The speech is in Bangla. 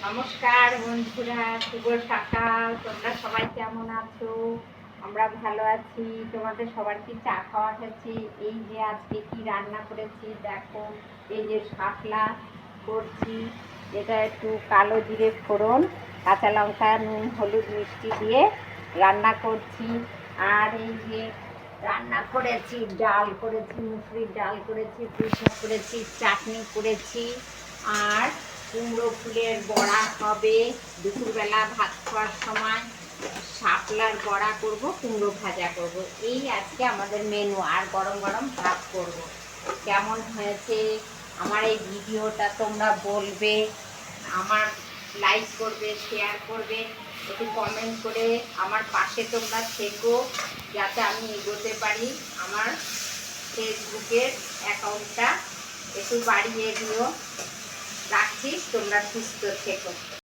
নমস্কার বন্ধুরা, শুভ সকাল। তোমরা সবাই কেমন আছো? আমরা ভালো আছি। তোমাদের সবার কি চা খাওয়া হয়েছে? এই যে আজকে কি রান্না করেছি দেখো। এই যে শাপলা করছি, এটা একটু কালো জিরে ফোড়ন, কাঁচা লঙ্কা, নুন, হলুদ, মিষ্টি দিয়ে রান্না করছি। আর এই যে রান্না করেছি, ডাল করেছি, মুসুরির ডাল করেছি, পুঁই শাক করেছি, চাটনি করেছি। আর কুমড়ো ফুলের বড়া হবে দুপুরবেলা ভাত খাওয়ার সময়। শাপলার বড়া করব, কুমড়ো ভাজা করব, এই আজকে আমাদের মেনু। আর গরম গরম ভাত করব। কেমন হয়েছে আমার এই ভিডিওটা তোমরা বলবে, আমার লাইক করবে, শেয়ার করবে, একটু কমেন্ট করে আমার পাশে তোমরা থেকো, যাতে আমি এগোতে পারি। আমার ফেসবুকের অ্যাকাউন্টটা একটু বাড়িয়ে দিও। রাখছি, তোমরা সুস্থ থেকো।